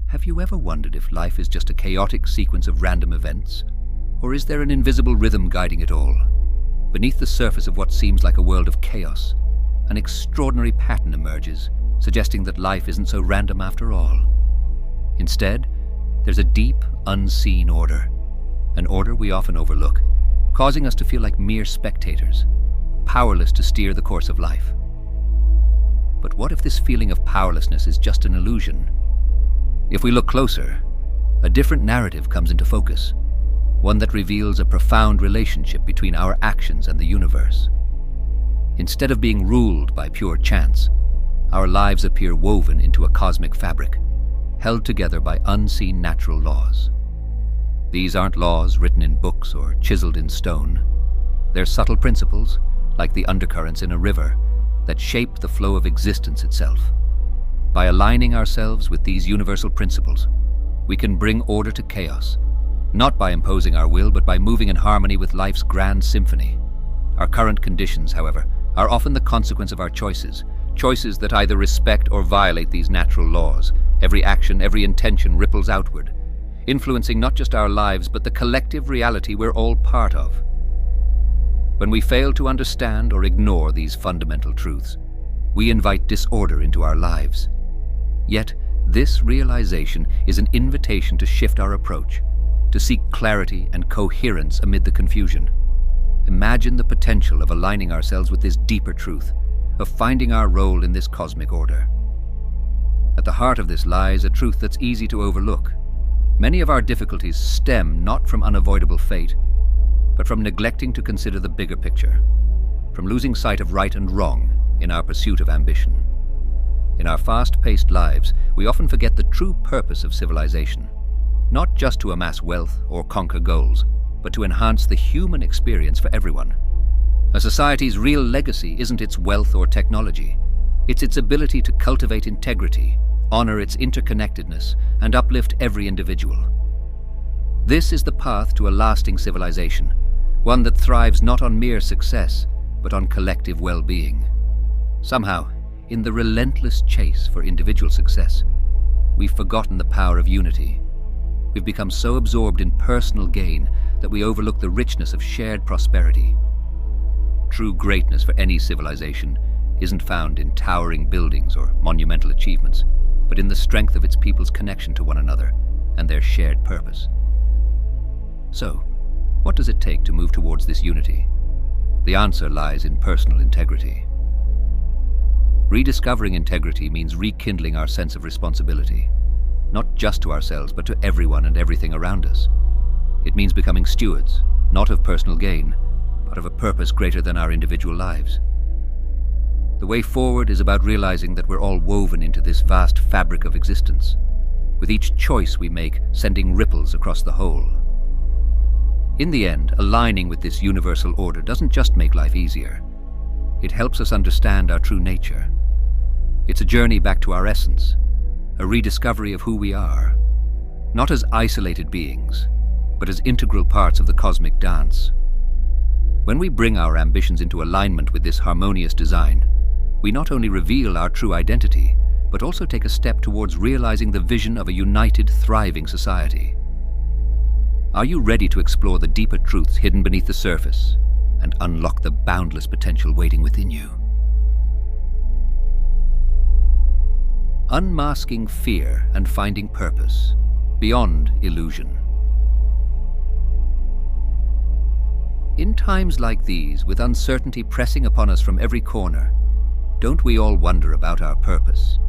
Have you ever wondered if life is just a chaotic sequence of random events? Or is there an invisible rhythm guiding it all? Beneath the surface of what seems like a world of chaos, an extraordinary pattern emerges, suggesting that life isn't so random after all. Instead, there's a deep, unseen order, an order we often overlook, causing us to feel like mere spectators, powerless to steer the course of life. But what if this feeling of powerlessness is just an illusion? If we look closer, a different narrative comes into focus, one that reveals a profound relationship between our actions and the universe. Instead of being ruled by pure chance, our lives appear woven into a cosmic fabric, held together by unseen natural laws. These aren't laws written in books or chiseled in stone. They're subtle principles, like the undercurrents in a river, that shape the flow of existence itself. By aligning ourselves with these universal principles, we can bring order to chaos, not by imposing our will, but by moving in harmony with life's grand symphony. Our current conditions, however, are often the consequence of our choices that either respect or violate these natural laws. Every action, every intention ripples outward, influencing not just our lives, but the collective reality we're all part of. When we fail to understand or ignore these fundamental truths, we invite disorder into our lives. Yet, this realization is an invitation to shift our approach, to seek clarity and coherence amid the confusion. Imagine the potential of aligning ourselves with this deeper truth, of finding our role in this cosmic order. At the heart of this lies a truth that's easy to overlook. Many of our difficulties stem not from unavoidable fate, but from neglecting to consider the bigger picture, from losing sight of right and wrong in our pursuit of ambition. In our fast-paced lives, we often forget the true purpose of civilization, not just to amass wealth or conquer goals, but to enhance the human experience for everyone. A society's real legacy isn't its wealth or technology. It's its ability to cultivate integrity, honor its interconnectedness, and uplift every individual. This is the path to a lasting civilization, one that thrives not on mere success, but on collective well-being. Somehow, in the relentless chase for individual success, we've forgotten the power of unity. We've become so absorbed in personal gain that we overlook the richness of shared prosperity. True greatness for any civilization isn't found in towering buildings or monumental achievements, but in the strength of its people's connection to one another and their shared purpose. So, what does it take to move towards this unity? The answer lies in personal integrity. Rediscovering integrity means rekindling our sense of responsibility, not just to ourselves, but to everyone and everything around us. It means becoming stewards, not of personal gain, but of a purpose greater than our individual lives. The way forward is about realizing that we're all woven into this vast fabric of existence, with each choice we make sending ripples across the whole. In the end, aligning with this universal order doesn't just make life easier. It helps us understand our true nature. It's a journey back to our essence, a rediscovery of who we are, not as isolated beings, but as integral parts of the cosmic dance. When we bring our ambitions into alignment with this harmonious design, we not only reveal our true identity, but also take a step towards realizing the vision of a united, thriving society. Are you ready to explore the deeper truths hidden beneath the surface and unlock the boundless potential waiting within you? Unmasking fear and finding purpose, beyond illusion. In times like these, with uncertainty pressing upon us from every corner, don't we all wonder about our purpose?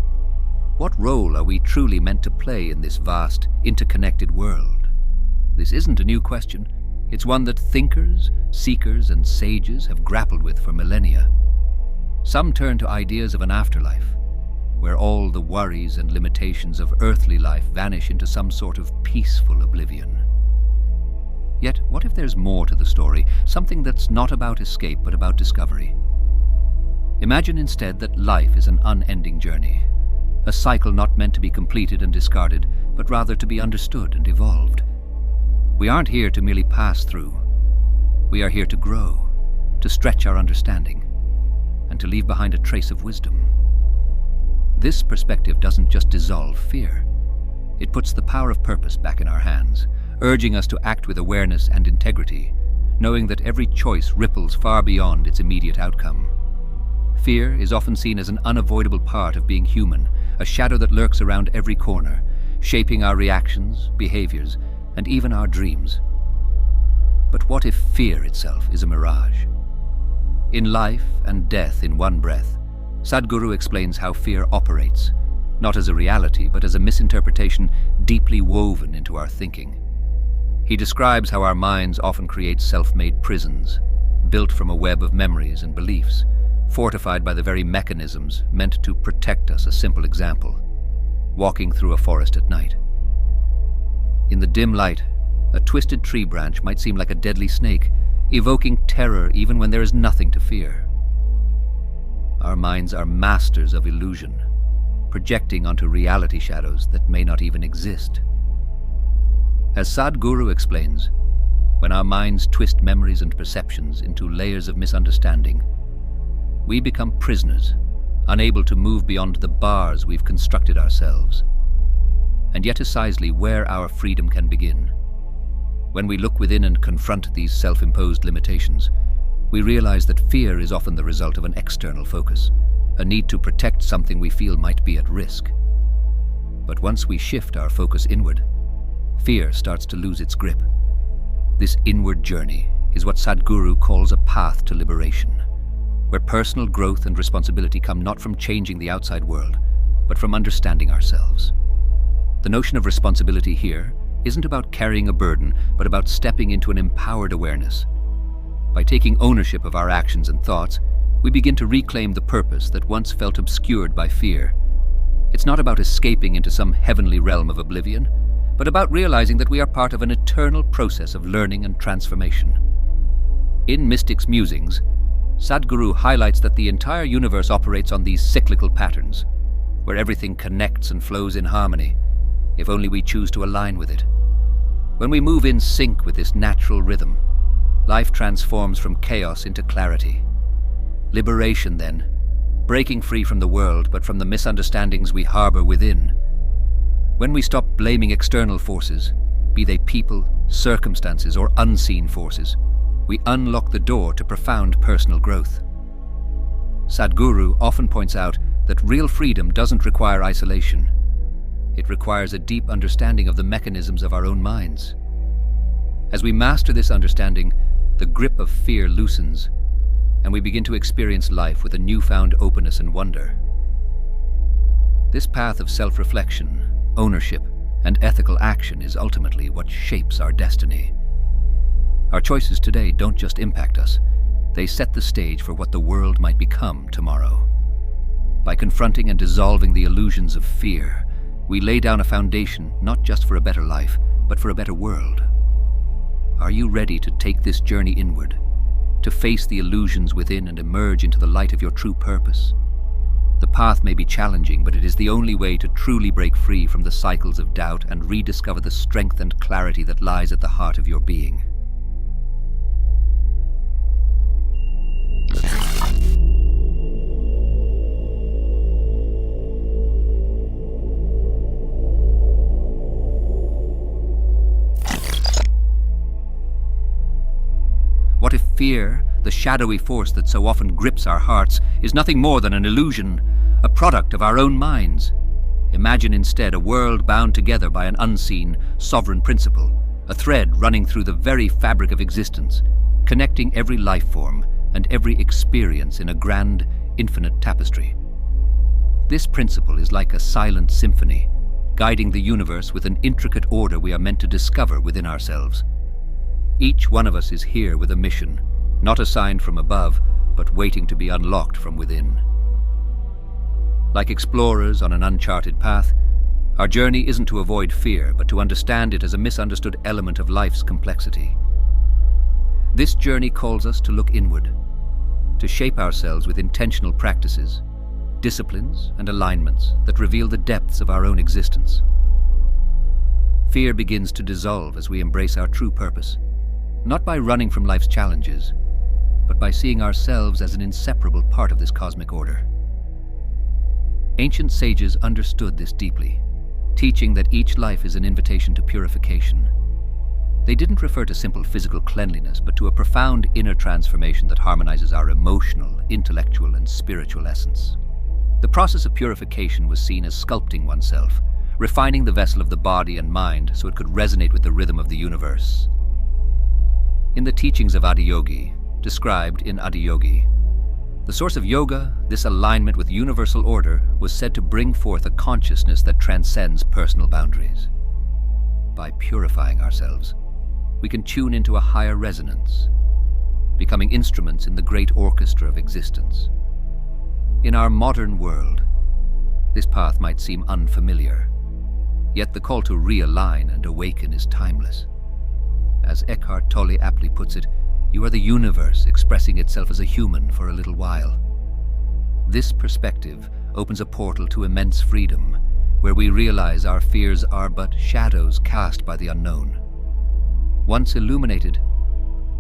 What role are we truly meant to play in this vast, interconnected world? This isn't a new question. It's one that thinkers, seekers, and sages have grappled with for millennia. Some turn to ideas of an afterlife, where all the worries and limitations of earthly life vanish into some sort of peaceful oblivion. Yet, what if there's more to the story, something that's not about escape but about discovery? Imagine instead that life is an unending journey, a cycle not meant to be completed and discarded, but rather to be understood and evolved. We aren't here to merely pass through. We are here to grow, to stretch our understanding, and to leave behind a trace of wisdom. This perspective doesn't just dissolve fear. It puts the power of purpose back in our hands, urging us to act with awareness and integrity, knowing that every choice ripples far beyond its immediate outcome. Fear is often seen as an unavoidable part of being human, a shadow that lurks around every corner, shaping our reactions, behaviors, and even our dreams. But what if fear itself is a mirage? In Life and Death in One Breath, Sadhguru explains how fear operates, not as a reality, but as a misinterpretation deeply woven into our thinking. He describes how our minds often create self-made prisons, built from a web of memories and beliefs, fortified by the very mechanisms meant to protect us. A simple example: walking through a forest at night. In the dim light, a twisted tree branch might seem like a deadly snake, evoking terror even when there is nothing to fear. Our minds are masters of illusion, projecting onto reality shadows that may not even exist. As Sadhguru explains, when our minds twist memories and perceptions into layers of misunderstanding, we become prisoners, unable to move beyond the bars we've constructed ourselves. And yet precisely where our freedom can begin. When we look within and confront these self-imposed limitations, we realize that fear is often the result of an external focus, a need to protect something we feel might be at risk. But once we shift our focus inward, fear starts to lose its grip. This inward journey is what Sadhguru calls a path to liberation, where personal growth and responsibility come not from changing the outside world, but from understanding ourselves. The notion of responsibility here isn't about carrying a burden, but about stepping into an empowered awareness. By taking ownership of our actions and thoughts, we begin to reclaim the purpose that once felt obscured by fear. It's not about escaping into some heavenly realm of oblivion, but about realizing that we are part of an eternal process of learning and transformation. In Mystic's Musings, Sadhguru highlights that the entire universe operates on these cyclical patterns, where everything connects and flows in harmony, if only we choose to align with it. When we move in sync with this natural rhythm, life transforms from chaos into clarity. Liberation, then, breaking free from the world, but from the misunderstandings we harbor within. When we stop blaming external forces, be they people, circumstances, or unseen forces, we unlock the door to profound personal growth. Sadhguru often points out that real freedom doesn't require isolation. It requires a deep understanding of the mechanisms of our own minds. As we master this understanding, the grip of fear loosens, and we begin to experience life with a newfound openness and wonder. This path of self-reflection, ownership, and ethical action is ultimately what shapes our destiny. Our choices today don't just impact us, they set the stage for what the world might become tomorrow. By confronting and dissolving the illusions of fear, we lay down a foundation not just for a better life, but for a better world. Are you ready to take this journey inward, to face the illusions within and emerge into the light of your true purpose? The path may be challenging, but it is the only way to truly break free from the cycles of doubt and rediscover the strength and clarity that lies at the heart of your being. What if fear, the shadowy force that so often grips our hearts, is nothing more than an illusion, a product of our own minds? Imagine instead a world bound together by an unseen, sovereign principle, a thread running through the very fabric of existence, connecting every life form and every experience in a grand, infinite tapestry. This principle is like a silent symphony, guiding the universe with an intricate order we are meant to discover within ourselves. Each one of us is here with a mission, not assigned from above, but waiting to be unlocked from within. Like explorers on an uncharted path, our journey isn't to avoid fear, but to understand it as a misunderstood element of life's complexity. This journey calls us to look inward, to shape ourselves with intentional practices, disciplines, and alignments that reveal the depths of our own existence. Fear begins to dissolve as we embrace our true purpose, not by running from life's challenges, but by seeing ourselves as an inseparable part of this cosmic order. Ancient sages understood this deeply, teaching that each life is an invitation to purification. They didn't refer to simple physical cleanliness, but to a profound inner transformation that harmonizes our emotional, intellectual, and spiritual essence. The process of purification was seen as sculpting oneself, refining the vessel of the body and mind so it could resonate with the rhythm of the universe. In the teachings of Adiyogi, described in Adiyogi, the source of yoga, this alignment with universal order, was said to bring forth a consciousness that transcends personal boundaries. By purifying ourselves, we can tune into a higher resonance, becoming instruments in the great orchestra of existence. In our modern world, this path might seem unfamiliar, yet the call to realign and awaken is timeless. As Eckhart Tolle aptly puts it, you are the universe expressing itself as a human for a little while. This perspective opens a portal to immense freedom, where we realize our fears are but shadows cast by the unknown. Once illuminated,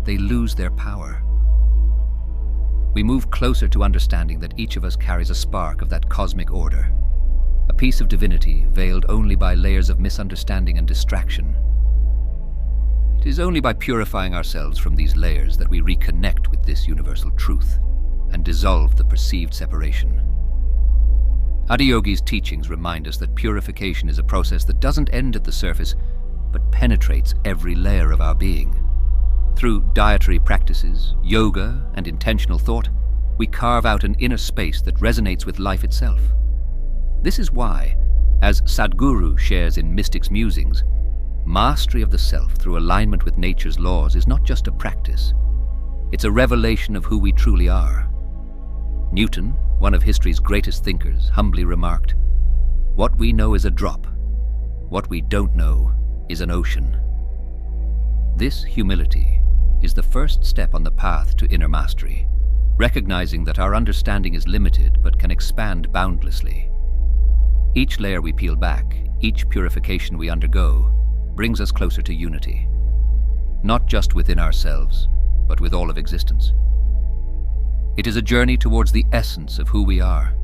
they lose their power. We move closer to understanding that each of us carries a spark of that cosmic order, a piece of divinity veiled only by layers of misunderstanding and distraction. It is only by purifying ourselves from these layers that we reconnect with this universal truth and dissolve the perceived separation. Adiyogi's teachings remind us that purification is a process that doesn't end at the surface, but penetrates every layer of our being. Through dietary practices, yoga, and intentional thought, we carve out an inner space that resonates with life itself. This is why, as Sadhguru shares in Mystic's Musings, mastery of the self through alignment with nature's laws is not just a practice. It's a revelation of who we truly are. Newton, one of history's greatest thinkers, humbly remarked, "What we know is a drop. What we don't know is an ocean." This humility is the first step on the path to inner mastery, recognizing that our understanding is limited but can expand boundlessly. Each layer we peel back, each purification we undergo, brings us closer to unity, not just within ourselves, but with all of existence. It is a journey towards the essence of who we are,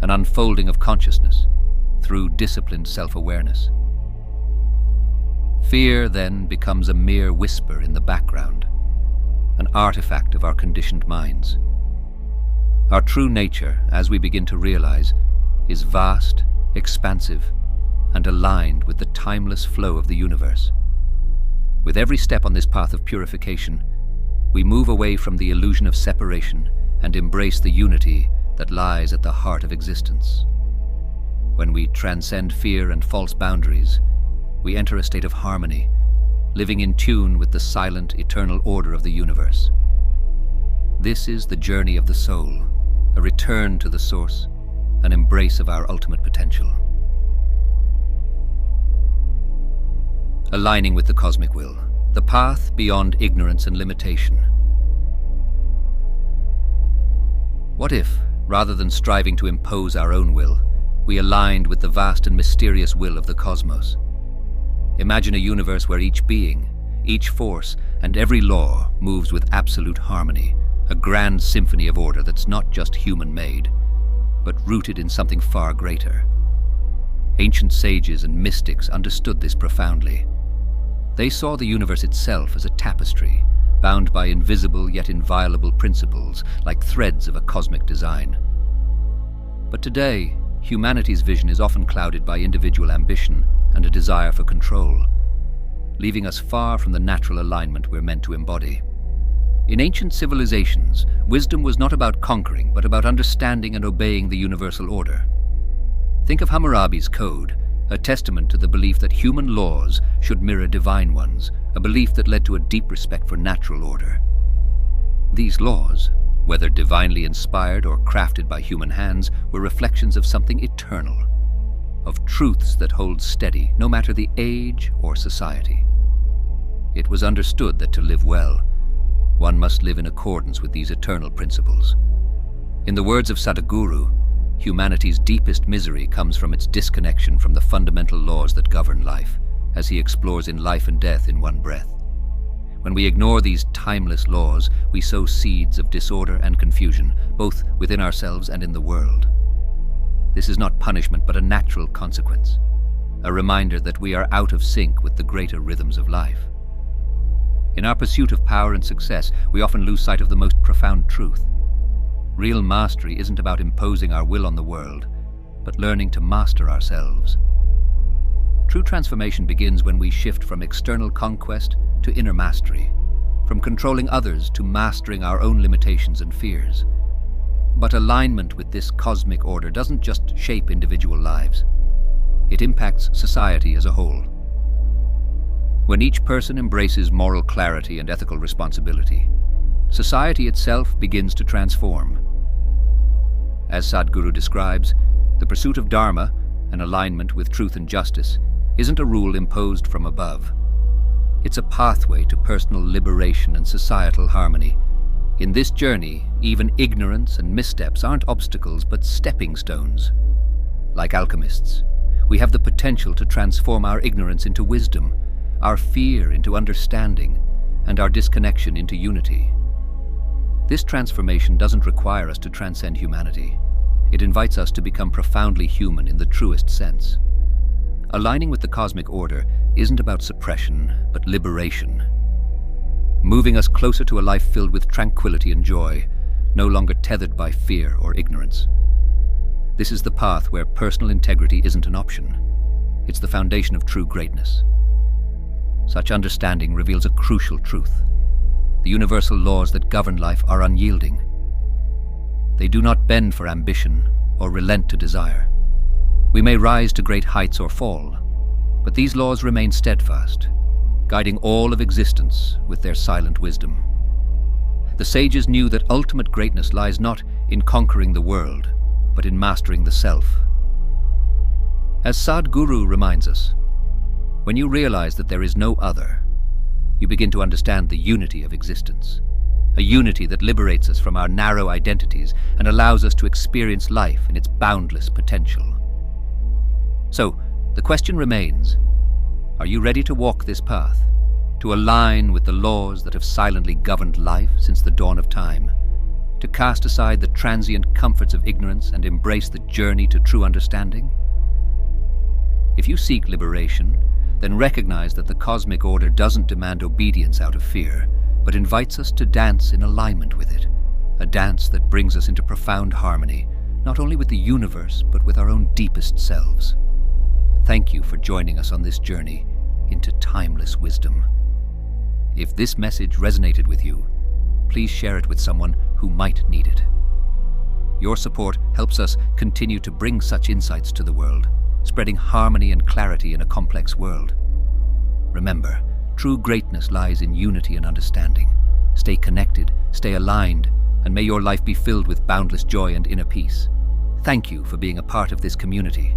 an unfolding of consciousness through disciplined self-awareness. Fear then becomes a mere whisper in the background, an artifact of our conditioned minds. Our true nature, as we begin to realize, is vast, expansive, and aligned with the timeless flow of the universe. With every step on this path of purification, we move away from the illusion of separation and embrace the unity that lies at the heart of existence. When we transcend fear and false boundaries, we enter a state of harmony, living in tune with the silent, eternal order of the universe. This is the journey of the soul, a return to the source, an embrace of our ultimate potential. Aligning with the cosmic will, the path beyond ignorance and limitation. What if, rather than striving to impose our own will, we aligned with the vast and mysterious will of the cosmos? Imagine a universe where each being, each force, and every law moves with absolute harmony, a grand symphony of order that's not just human-made, but rooted in something far greater. Ancient sages and mystics understood this profoundly. They saw the universe itself as a tapestry, bound by invisible yet inviolable principles, like threads of a cosmic design. But today, humanity's vision is often clouded by individual ambition and a desire for control, leaving us far from the natural alignment we're meant to embody. In ancient civilizations, wisdom was not about conquering, but about understanding and obeying the universal order. Think of Hammurabi's Code, a testament to the belief that human laws should mirror divine ones, a belief that led to a deep respect for natural order. These laws, whether divinely inspired or crafted by human hands, were reflections of something eternal, of truths that hold steady no matter the age or society. It was understood that to live well, one must live in accordance with these eternal principles. In the words of Sadhguru, humanity's deepest misery comes from its disconnection from the fundamental laws that govern life, as he explores in life and death in one breath. When we ignore these timeless laws, we sow seeds of disorder and confusion, both within ourselves and in the world. This is not punishment, but a natural consequence, a reminder that we are out of sync with the greater rhythms of life. In our pursuit of power and success, we often lose sight of the most profound truth. Real mastery isn't about imposing our will on the world, but learning to master ourselves. True transformation begins when we shift from external conquest to inner mastery, from controlling others to mastering our own limitations and fears. But alignment with this cosmic order doesn't just shape individual lives. It impacts society as a whole. When each person embraces moral clarity and ethical responsibility, society itself begins to transform. As Sadhguru describes, the pursuit of Dharma, an alignment with truth and justice, isn't a rule imposed from above. It's a pathway to personal liberation and societal harmony. In this journey, even ignorance and missteps aren't obstacles but stepping stones. Like alchemists, we have the potential to transform our ignorance into wisdom, our fear into understanding, and our disconnection into unity. This transformation doesn't require us to transcend humanity. It invites us to become profoundly human in the truest sense. Aligning with the cosmic order isn't about suppression, but liberation, moving us closer to a life filled with tranquility and joy, no longer tethered by fear or ignorance. This is the path where personal integrity isn't an option. It's the foundation of true greatness. Such understanding reveals a crucial truth. The universal laws that govern life are unyielding. They do not bend for ambition or relent to desire. We may rise to great heights or fall, but these laws remain steadfast, guiding all of existence with their silent wisdom. The sages knew that ultimate greatness lies not in conquering the world, but in mastering the self. As Sadhguru reminds us, when you realize that there is no other, you begin to understand the unity of existence, a unity that liberates us from our narrow identities and allows us to experience life in its boundless potential. So, the question remains, are you ready to walk this path, to align with the laws that have silently governed life since the dawn of time, to cast aside the transient comforts of ignorance and embrace the journey to true understanding? If you seek liberation, then recognize that the cosmic order doesn't demand obedience out of fear, but invites us to dance in alignment with it, a dance that brings us into profound harmony, not only with the universe, but with our own deepest selves. Thank you for joining us on this journey into timeless wisdom. If this message resonated with you, please share it with someone who might need it. Your support helps us continue to bring such insights to the world, spreading harmony and clarity in a complex world. Remember, true greatness lies in unity and understanding. Stay connected, stay aligned, and may your life be filled with boundless joy and inner peace. Thank you for being a part of this community.